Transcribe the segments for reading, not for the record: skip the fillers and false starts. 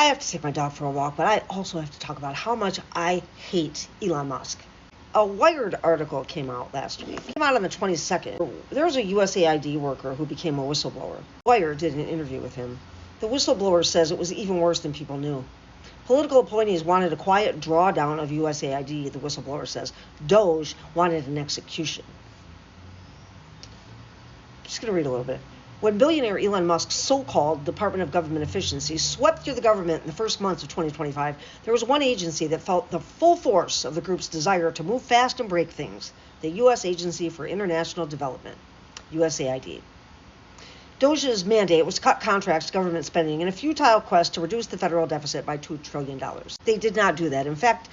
I have to take my dog for a walk, but I also have to talk about how much I hate Elon Musk. A Wired article came out last week. It came out on the 22nd. There was a USAID worker who became a whistleblower. Wired did an interview with him. The whistleblower says it was even worse than people knew. Political appointees wanted a quiet drawdown of USAID, the whistleblower says. Doge wanted an execution. Just going to read a little bit. When billionaire Elon Musk's so-called Department of Government Efficiency swept through the government in the first months of 2025, there was one agency that felt the full force of the group's desire to move fast and break things, the U.S. Agency for International Development, USAID. Doge's mandate was to cut contracts to government spending in a futile quest to reduce the federal deficit by $2 trillion. They did not do that. In fact,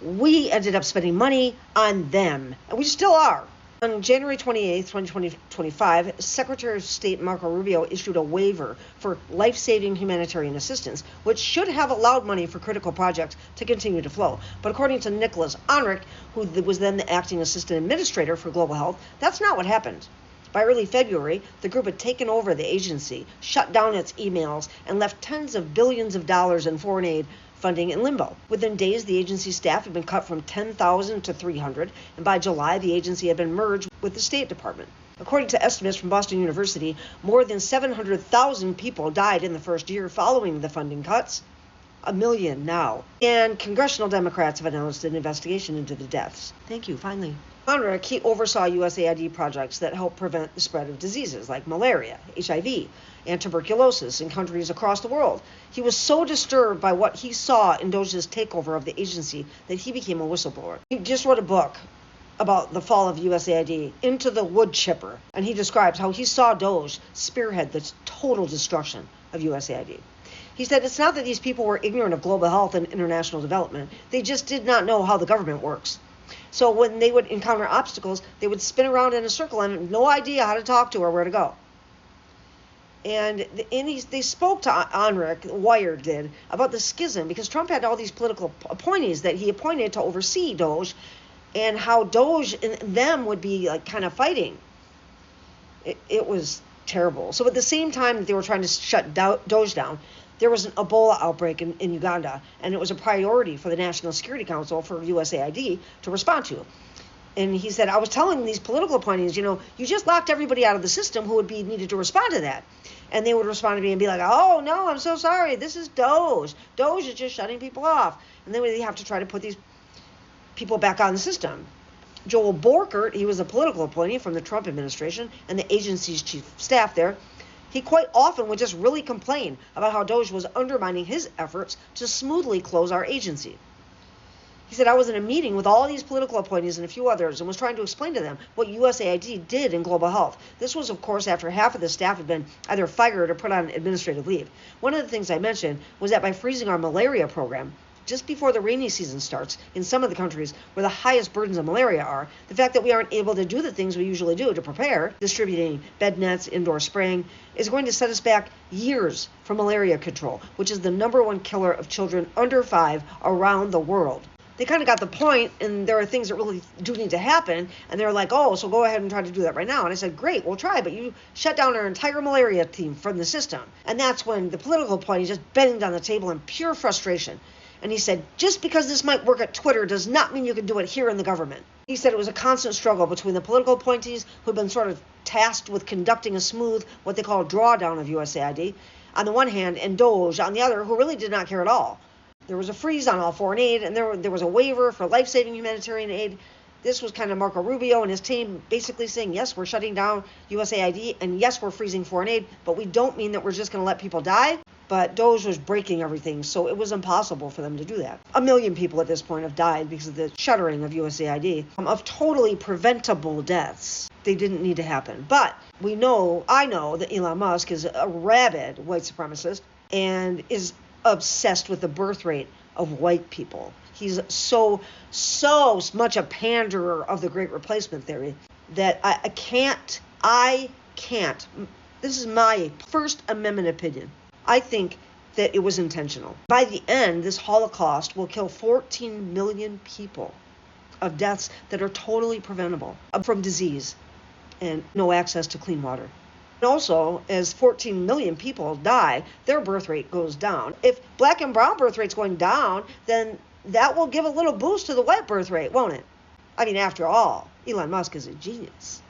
we ended up spending money on them, and we still are. On January 28, 2025, Secretary of State Marco Rubio issued a waiver for life-saving humanitarian assistance, which should have allowed money for critical projects to continue to flow. But according to Nicholas Onrick, who was then the acting assistant administrator for global health, that's not what happened. By early February, the group had taken over the agency, shut down its emails, and left tens of billions of dollars in foreign aid funding in limbo. Within days, the agency's staff had been cut from 10,000 to 300, and by July, the agency had been merged with the State Department. According to estimates from Boston University, more than 700,000 people died in the first year following the funding cuts. 1 million now. And congressional Democrats have announced an investigation into the deaths. Thank you, finally. Onrick, he oversaw USAID projects that help prevent the spread of diseases like malaria, HIV, and tuberculosis in countries across the world. He was so disturbed by what he saw in Doge's takeover of the agency that he became a whistleblower. He just wrote a book about the fall of USAID, Into the Wood Chipper, and he describes how he saw Doge spearhead the total destruction of USAID. He said it's not that these people were ignorant of global health and international development. They just did not know how the government works. So when they would encounter obstacles, they would spin around in a circle and have no idea how to talk to or where to go. And they spoke to Onrick, Wired did, about the schism, because Trump had all these political appointees that he appointed to oversee Doge, and how Doge and them would be like kind of fighting. It was terrible. So at the same time that they were trying to shut Doge down, there was an Ebola outbreak in Uganda, and it was a priority for the National Security Council for USAID to respond to. And he said, I was telling these political appointees, you just locked everybody out of the system who would be needed to respond to that. And they would respond to me and be like, oh, no, I'm so sorry. This is Doge. Doge is just shutting people off. And then they have to try to put these people back on the system. Joel Borkert, he was a political appointee from the Trump administration and the agency's chief of staff there. He quite often would just really complain about how Doge was undermining his efforts to smoothly close our agency. He said, I was in a meeting with all these political appointees and a few others and was trying to explain to them what USAID did in global health. This was, of course, after half of the staff had been either fired or put on administrative leave. One of the things I mentioned was that by freezing our malaria program, just before the rainy season starts, in some of the countries where the highest burdens of malaria are, the fact that we aren't able to do the things we usually do to prepare, distributing bed nets, indoor spraying, is going to set us back years from malaria control, which is the #1 killer of children under 5 around the world. They kind of got the point, and there are things that really do need to happen, and they're like, oh, so go ahead and try to do that right now. And I said, great, we'll try, but you shut down our entire malaria team from the system. And that's when the political appointee just banged on the table in pure frustration. And he said, just because this might work at Twitter does not mean you can do it here in the government. He said it was a constant struggle between the political appointees who'd been sort of tasked with conducting a smooth, what they call a drawdown of USAID, on the one hand, and Doge on the other, who really did not care at all. There was a freeze on all foreign aid, and there was a waiver for life-saving humanitarian aid. This was kind of Marco Rubio and his team basically saying, yes, we're shutting down USAID, and yes, we're freezing foreign aid, but we don't mean that we're just going to let people die. But Doge was breaking everything, so it was impossible for them to do that. 1 million people at this point have died because of the shuttering of USAID, of totally preventable deaths. They didn't need to happen. But I know that Elon Musk is a rabid white supremacist and is obsessed with the birth rate of white people. He's so much a panderer of the Great Replacement theory that I can't, this is my First Amendment opinion. I think that it was intentional. By the end, this Holocaust will kill 14 million people of deaths that are totally preventable from disease and no access to clean water. Also, as 14 million people die, their birth rate goes down. If black and brown birth rate's going down, then that will give a little boost to the white birth rate, won't it? I mean, after all, Elon Musk is a genius.